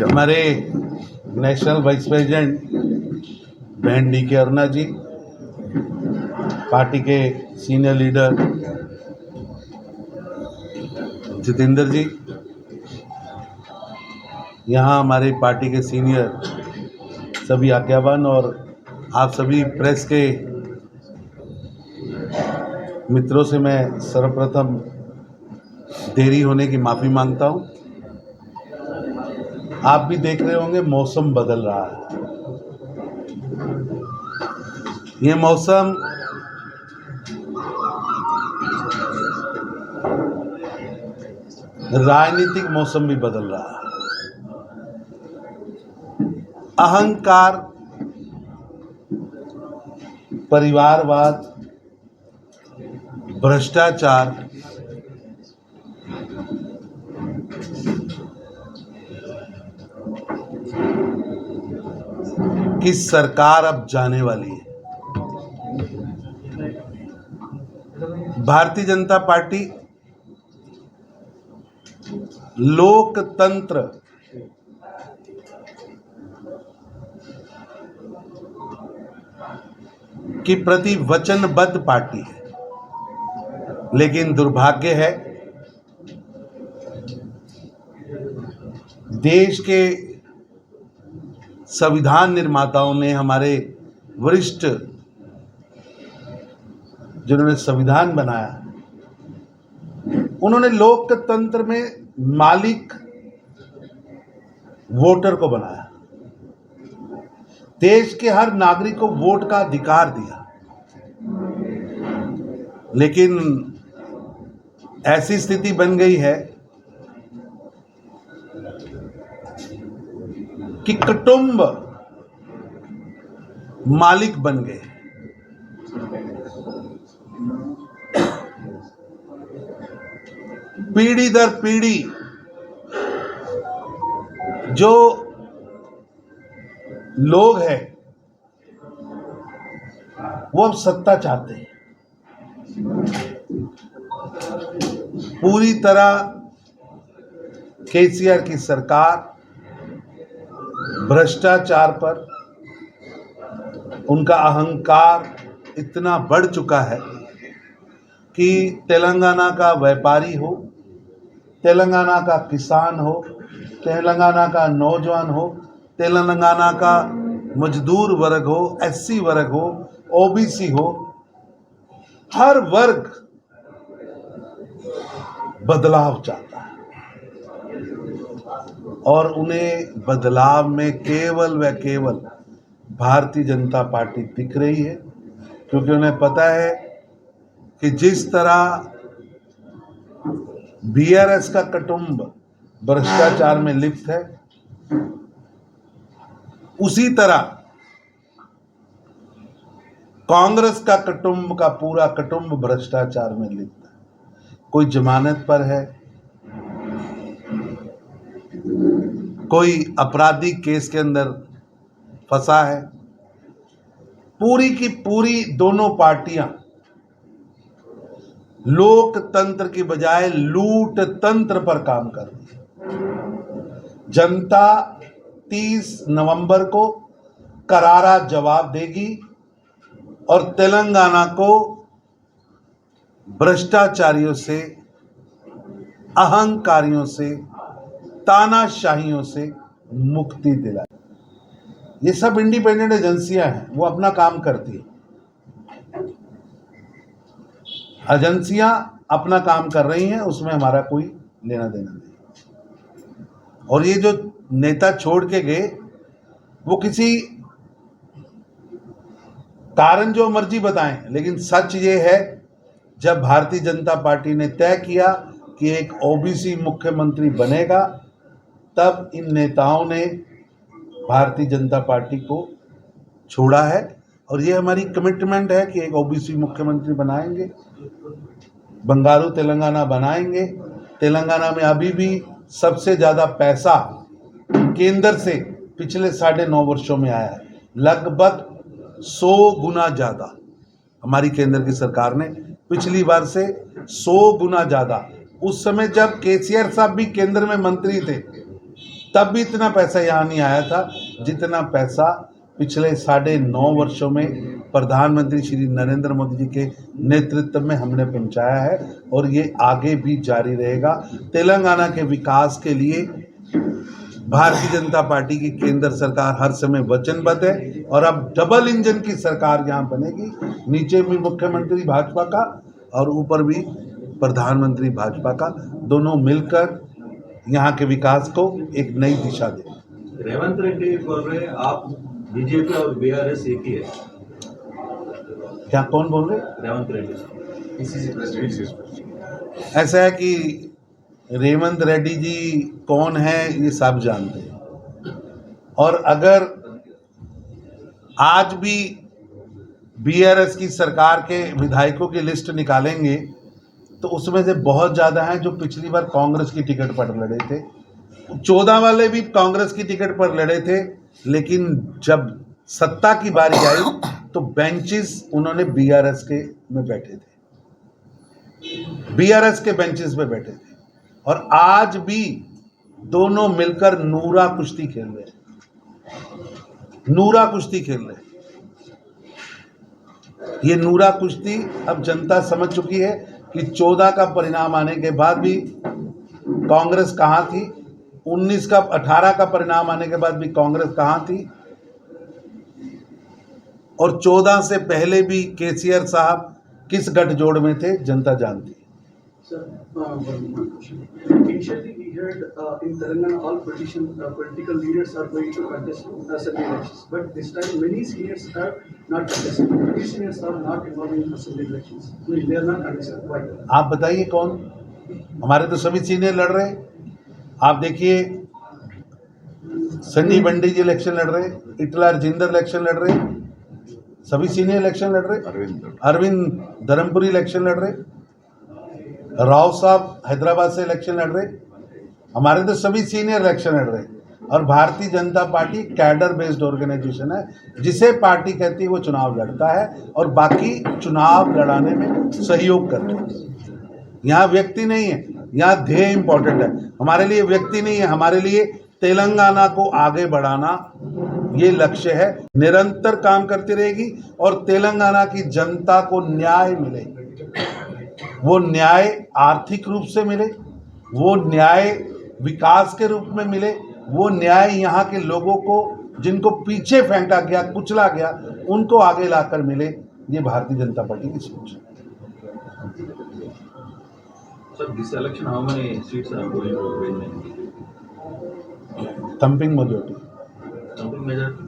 हमारे national vice president बहन D के अरुणा जी, पार्टी के सीनियर लीडर जितेंद्र जी, यहाँ हमारे पार्टी के सीनियर सभी आज्ञावान और आप सभी प्रेस के मित्रों से मैं सर्वप्रथम देरी होने की माफ़ी मांगता हूँ। आप भी देख रहे होंगे मौसम बदल रहा है। ये मौसम राजनीतिक मौसम भी बदल रहा है। अहंकार, परिवारवाद, भ्रष्टाचार की सरकार अब जाने वाली है। भारतीय जनता पार्टी लोकतंत्र की प्रति वचनबद्ध पार्टी है, लेकिन दुर्भाग्य है देश के संविधान निर्माताओं ने, हमारे वरिष्ठ जिन्होंने संविधान बनाया, उन्होंने लोकतंत्र में मालिक वोटर को बनाया। देश के हर नागरिक को वोट का अधिकार दिया, लेकिन ऐसी स्थिति बन गई है कि कुटुंब मालिक बन गए। पीढ़ी दर पीढ़ी जो लोग हैं वो अब सत्ता चाहते हैं। पूरी तरह केसीआर की सरकार भ्रष्टाचार पर, उनका अहंकार इतना बढ़ चुका है कि तेलंगाना का व्यापारी हो, तेलंगाना का किसान हो, तेलंगाना का नौजवान हो, तेलंगाना का मजदूर वर्ग हो, एससी वर्ग हो, ओबीसी हो, हर वर्ग बदलाव चाहता है। और उन्हें बदलाव में केवल व केवल भारतीय जनता पार्टी दिख रही है, क्योंकि उन्हें पता है कि जिस तरह बीआरएस का कुटुंब भ्रष्टाचार में लिप्त है, उसी तरह कांग्रेस का कुटुंब का पूरा कुटुंब भ्रष्टाचार में लिप्त है। कोई जमानत पर है, कोई आपराधिक केस के अंदर फंसा है। पूरी की पूरी दोनों पार्टियां लोकतंत्र की बजाय लूट तंत्र पर काम कर रही है। जनता 30 नवंबर को करारा जवाब देगी और तेलंगाना को भ्रष्टाचारियों से, अहंकारियों से, तानाशाहियों से मुक्ति दिलाए। ये सब इंडिपेंडेंट एजेंसियां हैं, वो अपना काम करती हैं। एजेंसियां अपना काम कर रही हैं, उसमें हमारा कोई लेना देना नहीं। और ये जो नेता छोड़ के गए, वो किसी कारण जो मर्जी बताएं, लेकिन सच ये है, जब भारतीय जनता पार्टी ने तय किया कि एक ओबीसी मुख्यमंत्री बनेगा, तब इन नेताओं ने भारतीय जनता पार्टी को छोड़ा है। और ये हमारी कमिटमेंट है कि एक ओबीसी मुख्यमंत्री बनाएंगे, बंगारू तेलंगाना बनाएंगे। तेलंगाना में अभी भी सबसे ज़्यादा पैसा केंद्र से पिछले 9.5 वर्षों में आया है, लगभग 100 गुना ज़्यादा। हमारी केंद्र की सरकार ने पिछली बार से 100 गुना ज़्यादा। उस समय जब केसीआर साहब भी केंद्र में मंत्री थे, तब भी इतना पैसा यहाँ नहीं आया था जितना पैसा पिछले 9.5 वर्षों में प्रधानमंत्री श्री नरेंद्र मोदी जी के नेतृत्व में हमने पहुंचाया है, और ये आगे भी जारी रहेगा। तेलंगाना के विकास के लिए भारतीय जनता पार्टी की केंद्र सरकार हर समय वचनबद्ध है, और अब डबल इंजन की सरकार यहाँ बनेगी। नीचे भी मुख्यमंत्री भाजपा का और ऊपर भी प्रधानमंत्री भाजपा का, दोनों मिलकर यहाँ के विकास को एक नई दिशा दें। रेवंत रेड्डी बोल रहे हैं आप बीजेपी और बीआरएस एक ही है। क्या कौन बोल रहे? रेवंत रेड्डी प्रेसिडेंट। ऐसा है कि रेवंत रेड्डी जी कौन है ये सब जानते हैं, और अगर आज भी बीआरएस की सरकार के विधायकों की लिस्ट निकालेंगे तो उसमें से बहुत ज़्यादा हैं जो पिछली बार कांग्रेस की टिकट पर लड़े थे। 14 वाले भी कांग्रेस की टिकट पर लड़े थे, लेकिन जब सत्ता की बारी आई तो बेंचेस उन्होंने बीआरएस के में बैठे थे, बीआरएस के बेंचेस पे बैठे थे, और आज भी दोनों मिलकर नूरा कुश्ती खेल रहे हैं, नूरा कुश्ती खेल रहे हैं। ये नूरा कुश्ती अब जनता समझ चुकी है कि 14 का परिणाम आने के बाद भी कांग्रेस कहाँ थी, 18 का परिणाम आने के बाद भी कांग्रेस कहाँ थी, और 14 से पहले भी केसीआर साहब किस गठजोड़ में थे, जनता जानती है। Sir, initially we heard in Telangana all political leaders are going to contest assembly elections, but this time many seniors are not contesting. Many seniors are not involved in assembly elections. They are not contesting. Why? आप बताइए कौन? हमारे तो सभी senior लड़ रहे हैं। आप देखिए सन्नी बंडी जी इलेक्शन लड़ रहे, इटला राजेंद्र इलेक्शन लड़ रहे, सभी सीनियर इलेक्शन लड़ रहे, अरविंद धर्मपुरी इलेक्शन लड़ रहे, राव साहब हैदराबाद से इलेक्शन लड़ रहे, हमारे तो सभी सीनियर इलेक्शन लड़ रहे। और Bharatiya Janata party cadre based organisation है, जिसे पार्टी कहती है वो चुनाव लड़ता है और बाकी चुनाव लड़ाने में सहयोग करते हैं। यहाँ व्यक्ति नहीं है, यहाँ ध्येय इंपॉर्टेंट है। हमारे लिए व्यक्ति नहीं है, हमारे लिए तेलंगाना को आगे बढ़ाना ये लक्ष्य है। निरंतर काम करती रहेगी और तेलंगाना की जनता को न्याय मिले, वो न्याय आर्थिक रूप से मिले, वो न्याय विकास के रूप में मिले, वो न्याय यहाँ के लोगों को जिनको पीछे फेंका गया, कुचला गया, उनको आगे लाकर मिले। ये भारतीय जनता पार्टी की सोच है। Sir, this election, how many seats are going to win? Thumping majority. Thumping majority?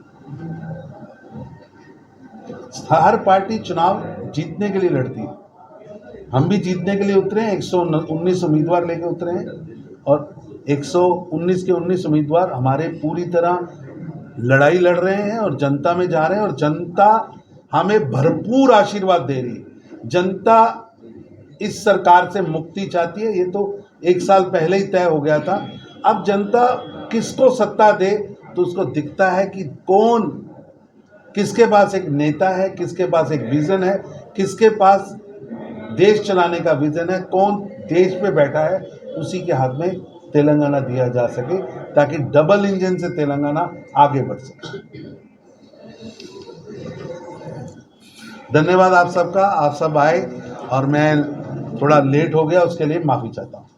Her party चुनाव जीतने के लिए लड़ती है। हम भी जीतने के लिए उतरे हैं, 119 उम्मीदवार लेके उतरे हैं, और 119 के 19 उम्मीदवार हमारे पूरी तरह लड़ाई लड़ रहे हैं और जनता में जा रहे हैं, और जनता हमें भरपूर आशीर्वाद दे रही है। जनता इस सरकार से मुक्ति चाहती है, ये तो 1 साल पहले ही तय हो गया था। अब जनता किसको सत्ता दे तो उसको दिखता है कि कौन, किसके पास एक नेता है, किसके पास एक विज़न है, किसके पास देश चलाने का विज़न है, कौन देश पे बैठा है, उसी के हाथ में तेलंगाना दिया जा सके, ताकि डबल इंजन से तेलंगाना आगे बढ़ सके। धन्यवाद आप सबका, आप सब आए और मैं थोड़ा लेट हो गया, उसके लिए माफ़ी चाहता हूँ।